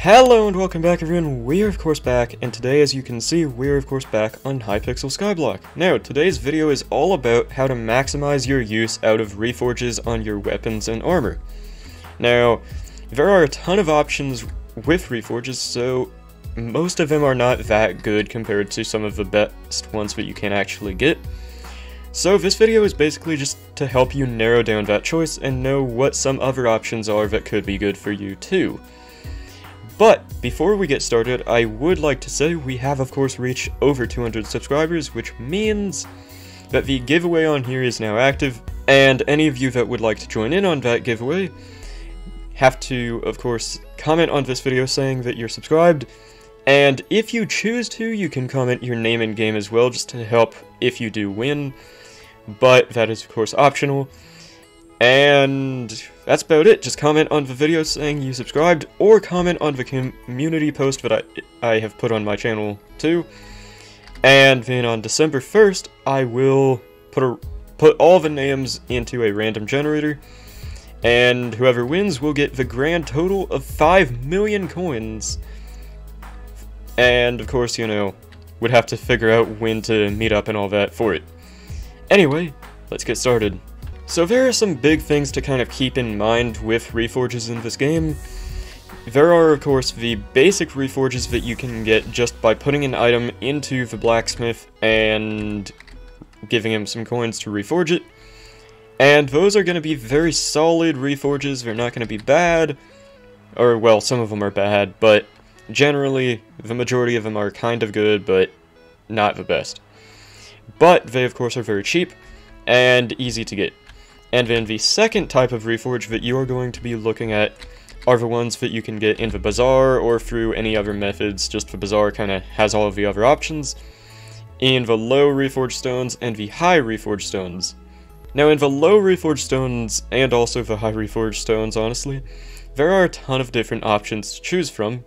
Hello and welcome back everyone, we're of course back, and today as you can see, we're of course back on Hypixel Skyblock. Now, today's video is all about how to maximize your use out of reforges on your weapons and armor. Now, there are a ton of options with reforges, so most of them are not that good compared to some of the best ones that you can actually get. So this video is basically just to help you narrow down that choice and know what some other options are that could be good for you too. But before we get started, I would like to say we have of course reached over 200 subscribers, which means that the giveaway on here is now active, and any of you that would like to join in on that giveaway have to of course comment on this video saying that you're subscribed, and if you choose to, you can comment your name in game as well just to help if you do win, but that is of course optional. And that's about it. Just comment on the video saying you subscribed, or comment on the community post that I have put on my channel too. And then on December 1st, I will put all the names into a random generator, and whoever wins will get the grand total of 5 million coins. And of course, you know, would have to figure out when to meet up and all that for it. Anyway, let's get started. So there are some big things to kind of keep in mind with reforges in this game. There are of course the basic reforges that you can get just by putting an item into the blacksmith and giving him some coins to reforge it. And those are going to be very solid reforges, they're not going to be bad. Or well, some of them are bad, but generally the majority of them are kind of good, but not the best. But they of course are very cheap and easy to get. And then the second type of reforge that you are going to be looking at are the ones that you can get in the bazaar or through any other methods. Just the bazaar kind of has all of the other options. In the low reforge stones and the high reforge stones. Now in the low reforge stones and also the high reforge stones, honestly, there are a ton of different options to choose from.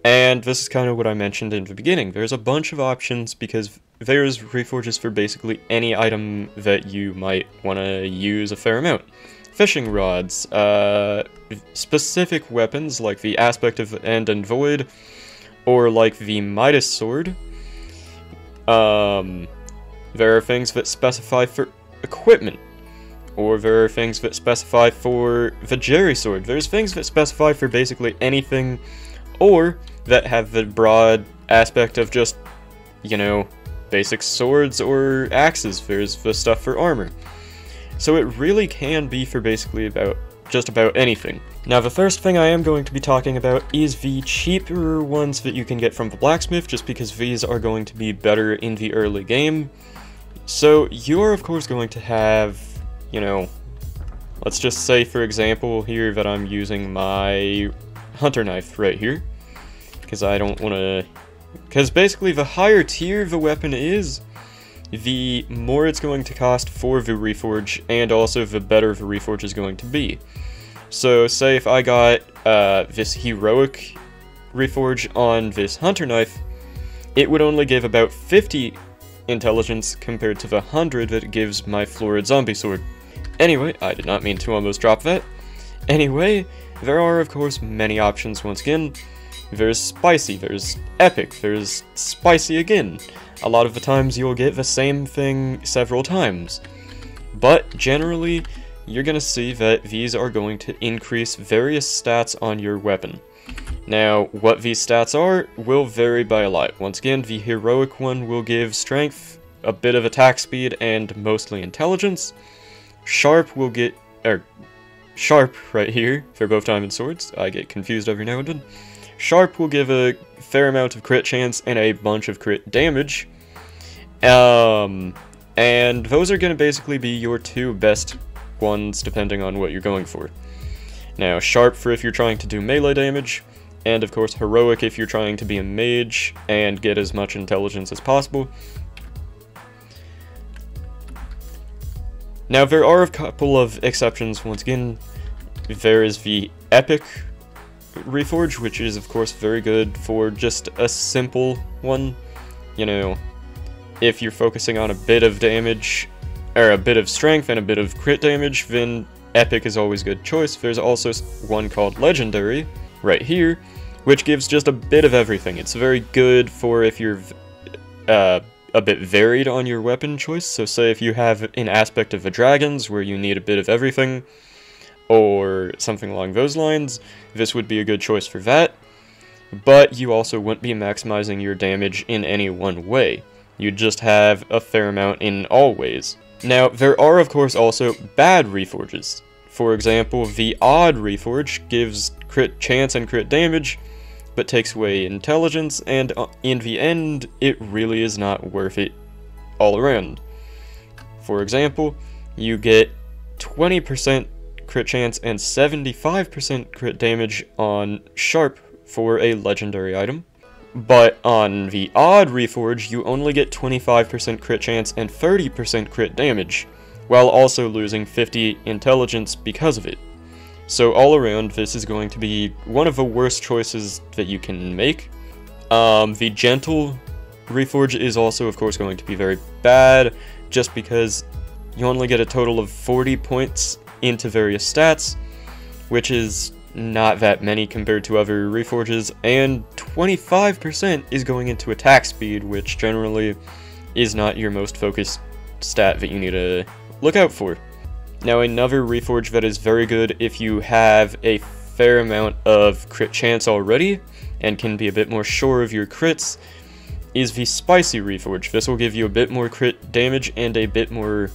And this is kind of what I mentioned in the beginning. There's a bunch of options because there's reforges for basically any item that you might want to use a fair amount. Fishing rods, specific weapons like the Aspect of End and Void, or like the Midas Sword. There are things that specify for equipment, or there are things that specify for the Jerry Sword. There's things that specify for basically anything, or that have the broad aspect of just, you know, basic swords or axes. There's the stuff for armor. So it really can be for basically just about anything. Now the first thing I am going to be talking about is the cheaper ones that you can get from the blacksmith, just because these are going to be better in the early game. So you're of course going to have, you know, let's just say for example here that I'm using my hunter knife right here, because I don't want to... Because basically the higher tier the weapon is, the more it's going to cost for the reforge, and also the better the reforge is going to be. So say if I got this heroic reforge on this hunter knife, it would only give about 50 intelligence compared to the 100 that it gives my florid zombie sword. Anyway, I did not mean to almost drop that. Anyway, there are of course many options once again. There's spicy, there's epic, there's spicy again. A lot of the times you'll get the same thing several times. But generally, you're going to see that these are going to increase various stats on your weapon. Now, what these stats are will vary by a lot. Once again, the heroic one will give strength, a bit of attack speed, and mostly intelligence. Sharp will get... Sharp right here, for both diamond swords. I get confused every now and then. Sharp will give a fair amount of crit chance and a bunch of crit damage. And those are going to basically be your two best ones depending on what you're going for. Now, Sharp for if you're trying to do melee damage, and of course Heroic if you're trying to be a mage and get as much intelligence as possible. Now, there are a couple of exceptions. Once again, there is the Epic reforge, which is of course very good for just a simple one. You know, if you're focusing on a bit of damage, or a bit of strength and a bit of crit damage, then Epic is always a good choice. There's also one called Legendary, right here, which gives just a bit of everything. It's very good for if you're a bit varied on your weapon choice, so say if you have an aspect of a dragon's where you need a bit of everything, or something along those lines, this would be a good choice for that. But you also wouldn't be maximizing your damage in any one way. You'd just have a fair amount in all ways. Now, there are of course also bad reforges. For example, the odd reforge gives crit chance and crit damage, but takes away intelligence, and in the end, it really is not worth it all around. For example, you get 20% crit chance and 75% crit damage on Sharp for a legendary item, but on the odd reforge, you only get 25% crit chance and 30% crit damage, while also losing 50 intelligence because of it. So all around, this is going to be one of the worst choices that you can make. The gentle reforge is also of course going to be very bad, just because you only get a total of 40 points into various stats, which is not that many compared to other reforges, and 25% is going into attack speed, which generally is not your most focused stat that you need to look out for. Now, another reforge that is very good if you have a fair amount of crit chance already, and can be a bit more sure of your crits, is the Spicy reforge. This will give you a bit more crit damage and a bit more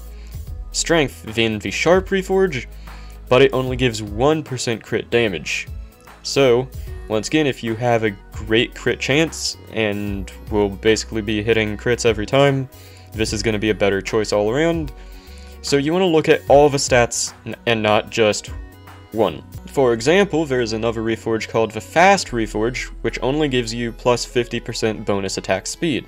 strength than the Sharp reforge, but it only gives 1% crit damage. So, once again, if you have a great crit chance, and will basically be hitting crits every time, this is going to be a better choice all around. So you want to look at all the stats and not just one. For example, there's another reforge called the Fast reforge, which only gives you plus 50% bonus attack speed.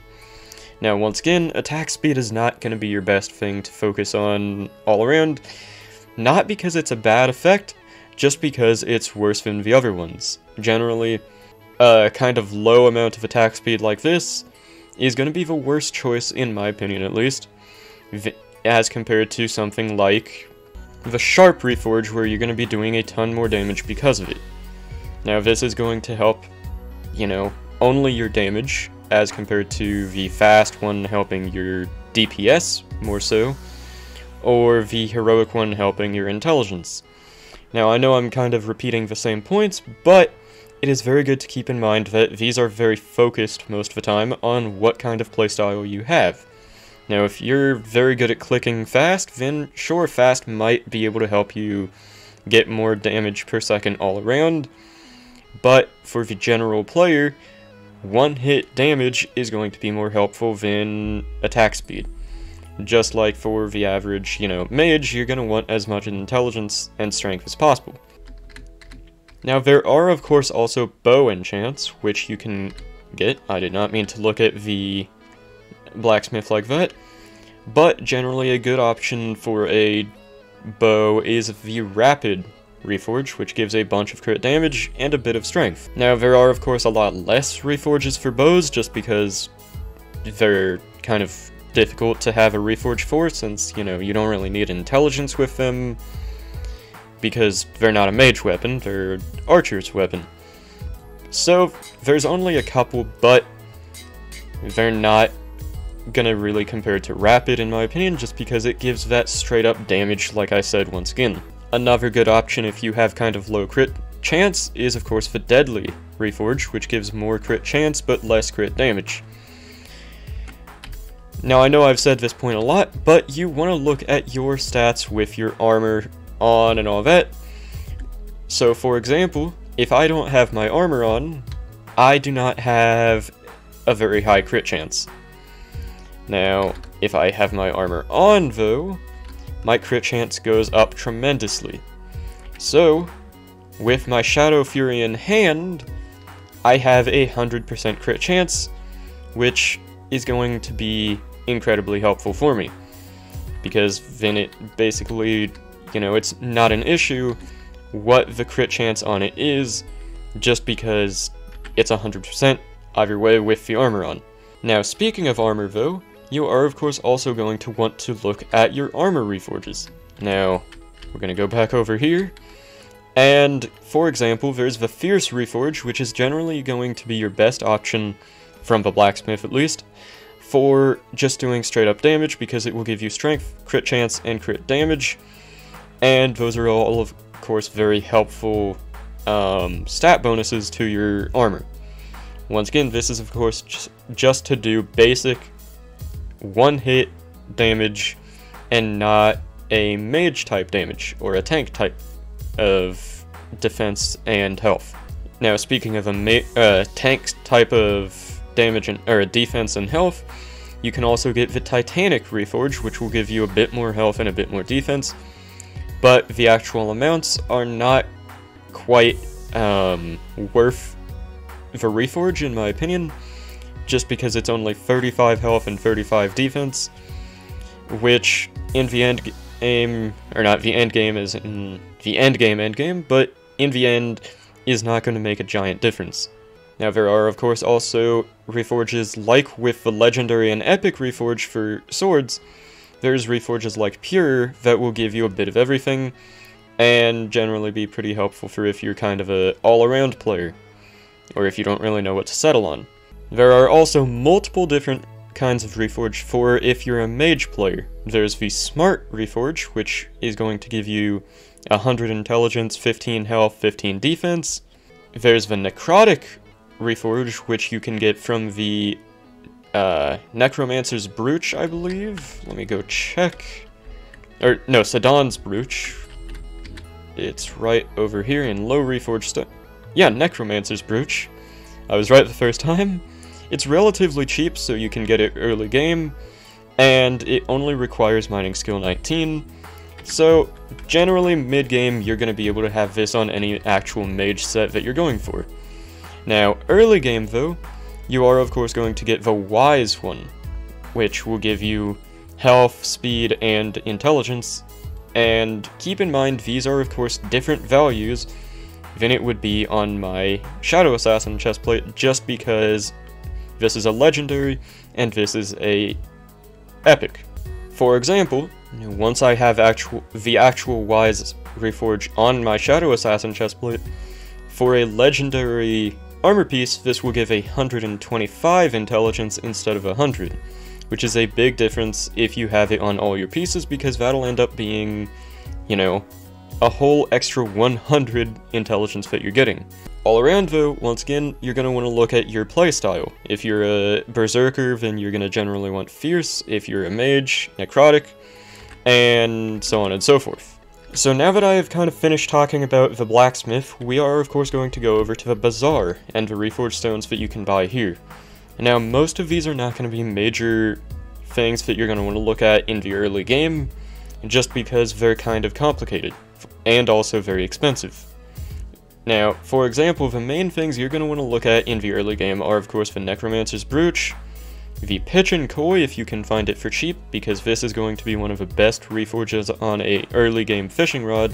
Now once again, attack speed is not going to be your best thing to focus on all around, not because it's a bad effect, just because it's worse than the other ones. Generally, a kind of low amount of attack speed like this is going to be the worst choice, in my opinion at least, as compared to something like the Sharp reforge, where you're going to be doing a ton more damage because of it. Now this is going to help, you know, only your damage, as compared to the Fast one helping your DPS more so, or the Heroic one helping your intelligence. Now I know I'm kind of repeating the same points, but it is very good to keep in mind that these are very focused most of the time on what kind of playstyle you have. Now, if you're very good at clicking Fast, then sure, Fast might be able to help you get more damage per second all around, but for the general player, one-hit damage is going to be more helpful than attack speed. Just like for the average, you know, mage, you're going to want as much intelligence and strength as possible. Now, there are, of course, also bow enchants, which you can get. I did not mean to look at the blacksmith like that, but generally a good option for a bow is the Rapid reforge, which gives a bunch of crit damage and a bit of strength. Now there are of course a lot less reforges for bows, just because they're kind of difficult to have a reforge for, since, you know, you don't really need intelligence with them, because they're not a mage weapon, they're archer's weapon. So there's only a couple, but they're not gonna really compare to Rapid in my opinion, just because it gives that straight up damage, like I said once again. Another good option if you have kind of low crit chance is of course the Deadly reforge, which gives more crit chance but less crit damage. Now I know I've said this point a lot, but you want to look at your stats with your armor on and all that. So for example, if I don't have my armor on, I do not have a very high crit chance. Now, if I have my armor on, though, my crit chance goes up tremendously. So, with my Shadow Fury in hand, I have a 100% crit chance, which is going to be incredibly helpful for me. Because then it basically, you know, it's not an issue what the crit chance on it is, just because it's 100% either way with the armor on. Now, speaking of armor, though, you are of course also going to want to look at your armor reforges. Now, we're going to go back over here, And, for example, there's the Fierce Reforge, which is generally going to be your best option, from the Blacksmith at least, for just doing straight up damage, because it will give you strength, crit chance, and crit damage. And those are all, of course, very helpful stat bonuses to your armor. Once again, this is, of course, just to do basic one-hit damage, and not a mage type damage, or a tank type of defense and health. Now, speaking of a tank type of damage or defense and health, you can also get the Titanic Reforge, which will give you a bit more health and a bit more defense, but the actual amounts are not quite worth the Reforge, in my opinion, just because it's only 35 health and 35 defense, which in the end game, or not the end game is in the end game, but in the end is not going to make a giant difference. Now, there are, of course, also Reforges like with the Legendary and Epic Reforge for swords. There's Reforges like Pure that will give you a bit of everything, and generally be pretty helpful for if you're kind of a all-around player, or if you don't really know what to settle on. There are also multiple different kinds of Reforge for if you're a mage player. There's the Smart Reforge, which is going to give you 100 intelligence, 15 health, 15 defense. There's the Necrotic Reforge, which you can get from the Necromancer's Brooch, I believe. Let me go check. Or, no, Sadon's Brooch. It's right over here in low Reforge stuff. Yeah, Necromancer's Brooch. I was right the first time. It's relatively cheap, so you can get it early game, and it only requires mining skill 19. So, generally, mid-game, you're going to be able to have this on any actual mage set that you're going for. Now, early game, though, you are, of course, going to get the Wise one, which will give you health, speed, and intelligence. And keep in mind, these are, of course, different values than it would be on my Shadow Assassin chestplate, just because this is a Legendary, and this is a Epic. For example, once I have the actual Wise Reforge on my Shadow Assassin chestplate, for a Legendary armor piece, this will give 125 intelligence instead of 100, which is a big difference if you have it on all your pieces, because that'll end up being, you know, a whole extra 100 intelligence that you're getting. All around though, once again, you're going to want to look at your playstyle. If you're a Berserker, then you're going to generally want Fierce. If you're a Mage, Necrotic, and so on and so forth. So now that I have kind of finished talking about the Blacksmith, we are of course going to go over to the Bazaar and the Reforged Stones that you can buy here. Now, most of these are not going to be major things that you're going to want to look at in the early game, just because they're kind of complicated, and also very expensive. Now, for example, the main things you're going to want to look at in the early game are, of course, the Necromancer's Brooch, the Pitch and Koi if you can find it for cheap, because this is going to be one of the best reforges on a early game fishing rod,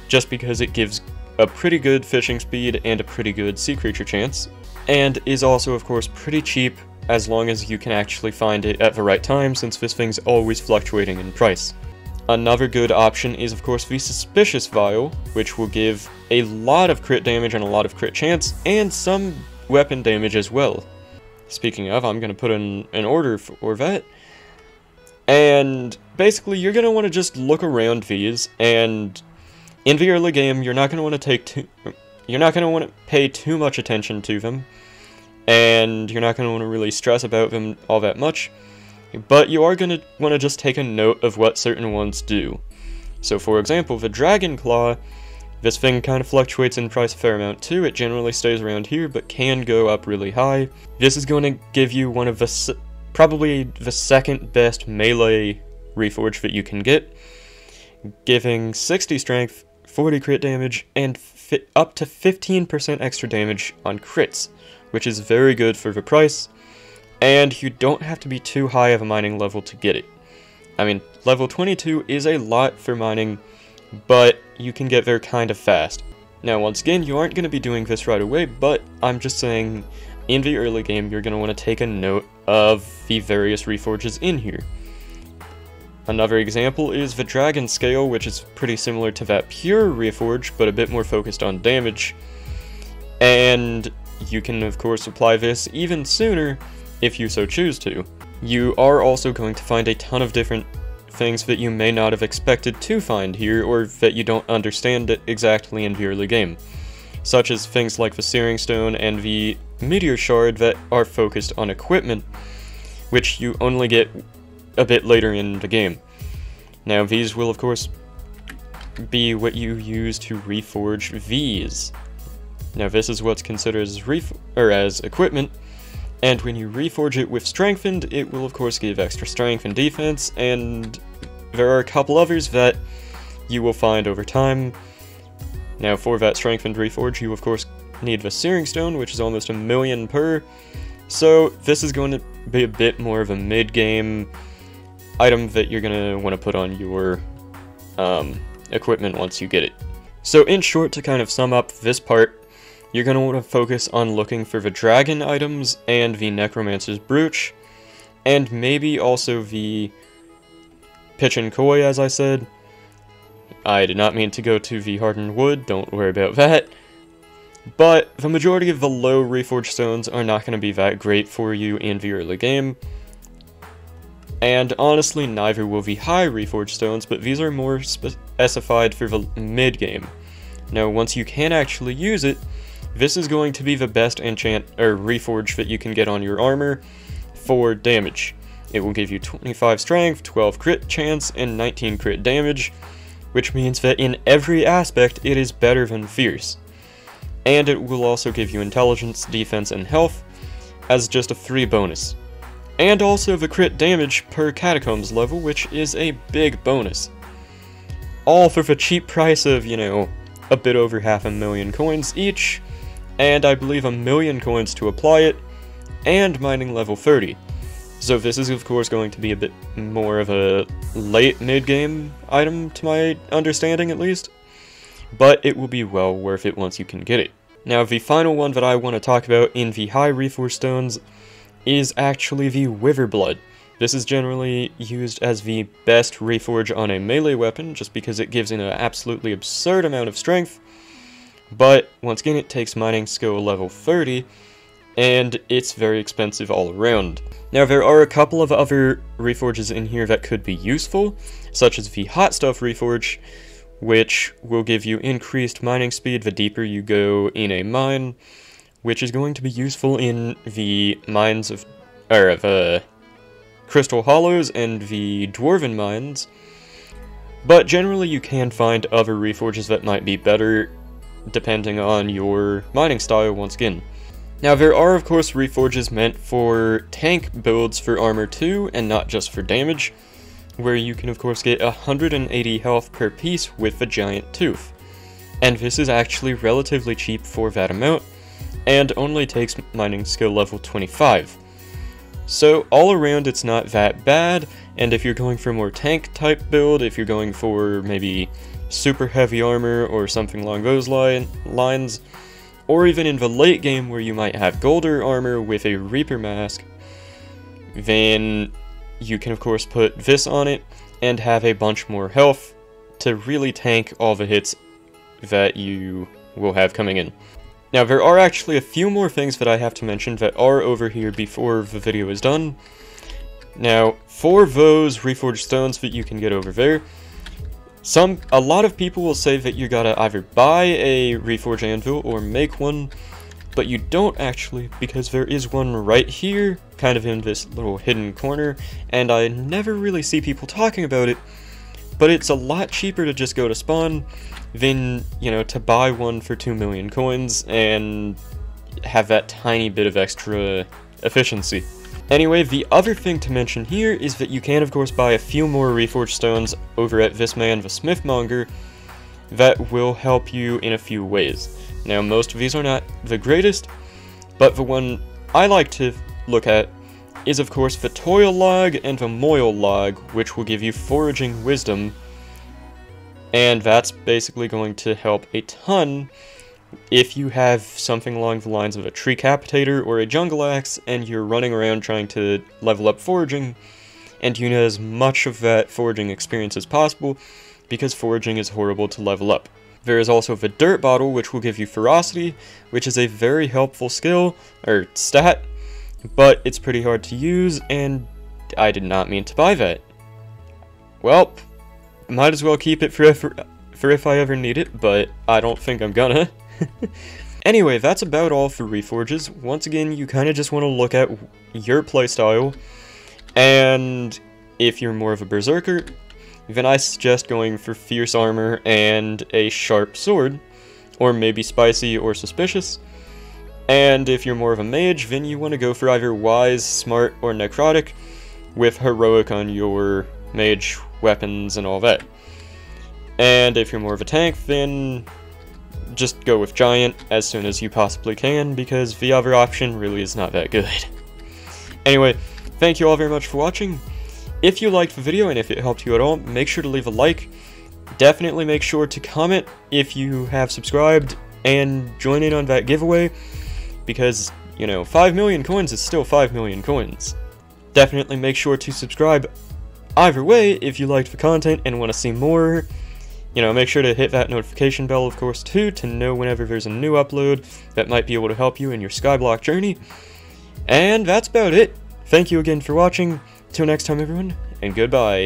just because it gives a pretty good fishing speed and a pretty good sea creature chance, and is also, of course, pretty cheap as long as you can actually find it at the right time, since this thing's always fluctuating in price. Another good option is, of course, the Suspicious Vial, which will give a lot of crit damage and a lot of crit chance, and some weapon damage as well. Speaking of, I'm going to put in an order for that. And basically, you're going to want to just look around these, and in the early game, you're not going to want to pay too much attention to them, and you're not going to want to really stress about them all that much. But you are going to want to just take a note of what certain ones do. So for example, the Dragon Claw, this thing kind of fluctuates in price a fair amount too. It generally stays around here, but can go up really high. This is going to give you one of the, probably the second best melee reforge that you can get, giving 60 strength, 40 crit damage, and up to 15% extra damage on crits, which is very good for the price. And you don't have to be too high of a mining level to get it. I mean, level 22 is a lot for mining, but you can get there kind of fast. Now, once again, you aren't going to be doing this right away, but I'm just saying, in the early game, you're going to want to take a note of the various reforges in here. Another example is the Dragon Scale, which is pretty similar to that pure Reforge, but a bit more focused on damage. And you can of course apply this even sooner if you so choose to. You are also going to find a ton of different things that you may not have expected to find here, or that you don't understand it exactly in the early game, such as things like the Searing Stone and the Meteor Shard that are focused on equipment, which you only get a bit later in the game. Now these will of course be what you use to reforge these. Now this is what's considered as equipment, and when you reforge it with Strengthened, it will of course give extra strength and defense, and there are a couple others that you will find over time. Now for that Strengthened reforge, you of course need the Searing Stone, which is almost 1,000,000 per, so this is going to be a bit more of a mid-game item that you're going to want to put on your equipment once you get it. So in short, to kind of sum up this part, you're going to want to focus on looking for the dragon items and the Necromancer's Brooch, and maybe also the Pitch and Koi, as I said. I did not mean to go to the Hardened Wood, don't worry about that. But the majority of the low Reforged stones are not going to be that great for you in the early game. And honestly, neither will the high Reforged stones, but these are more specified for the mid-game. Now, once you can actually use it, this is going to be the best Reforge that you can get on your armor for damage. It will give you 25 strength, 12 crit chance, and 19 crit damage, which means that in every aspect it is better than Fierce. And it will also give you intelligence, defense, and health as just a 3 bonus. And also the crit damage per Catacombs level, which is a big bonus. All for the cheap price of, you know, a bit over 500,000 coins each, and I believe 1,000,000 coins to apply it, and mining level 30. So this is of course going to be a bit more of a late mid-game item to my understanding at least, but it will be well worth it once you can get it. Now the final one that I want to talk about in the high Reforged stones is actually the Witherblood. This is generally used as the best reforge on a melee weapon, just because it gives an absolutely absurd amount of strength, but once again it takes mining skill level 30, and it's very expensive all around. Now there are a couple of other reforges in here that could be useful, such as the Hot Stuff reforge, which will give you increased mining speed the deeper you go in a mine, which is going to be useful in the mines of Crystal Hollows and the Dwarven mines, but generally you can find other reforges that might be better depending on your mining style once again. Now there are of course reforges meant for tank builds for armor too, and not just for damage, where you can of course get 180 health per piece with the Giant Tooth. And this is actually relatively cheap for that amount, and only takes mining skill level 25. So all around it's not that bad, and if you're going for a more tank type build, if you're going for maybe super heavy armor or something along those lines, or even in the late game where you might have Golder armor with a Reaper mask, then you can of course put this on it and have a bunch more health to really tank all the hits that you will have coming in. Now there are actually a few more things that I have to mention that are over here before the video is done. Now for those Reforged stones that you can get over there, a lot of people will say that you gotta either buy a Reforge Anvil or make one, but you don't actually, because there is one right here, kind of in this little hidden corner, and I never really see people talking about it, but it's a lot cheaper to just go to spawn than, you know, to buy one for 2,000,000 coins and have that tiny bit of extra efficiency. Anyway, the other thing to mention here is that you can of course buy a few more Reforged stones over at this man, the Smithmonger, that will help you in a few ways. Now most of these are not the greatest, but the one I like to look at is of course the Toil Log and the Moil Log, which will give you Foraging Wisdom, and that's basically going to help a ton if you have something along the lines of a Tree Capitator or a Jungle Axe and you're running around trying to level up foraging, and you need as much of that foraging experience as possible, because foraging is horrible to level up. There is also the Dirt Bottle, which will give you Ferocity, which is a very helpful skill, or stat, but it's pretty hard to use, and I did not mean to buy that. Well, might as well keep it for if I ever need it, but I don't think I'm gonna. Anyway, that's about all for Reforges. Once again, you kind of just want to look at your playstyle, and if you're more of a Berserker, then I suggest going for Fierce Armor and a Sharp Sword, or maybe Spicy or Suspicious. And if you're more of a Mage, then you want to go for either Wise, Smart, or Necrotic, with Heroic on your Mage weapons and all that. And if you're more of a tank, then just go with Giant as soon as you possibly can, because the other option really is not that good. Anyway, thank you all very much for watching. If you liked the video and if it helped you at all, make sure to leave a like. Definitely make sure to comment if you have subscribed and join in on that giveaway, because, you know, 5 million coins is still 5 million coins. Definitely make sure to subscribe either way if you liked the content and want to see more. You know, make sure to hit that notification bell, of course, too, to know whenever there's a new upload that might be able to help you in your Skyblock journey. And that's about it. Thank you again for watching. Till next time, everyone, and goodbye.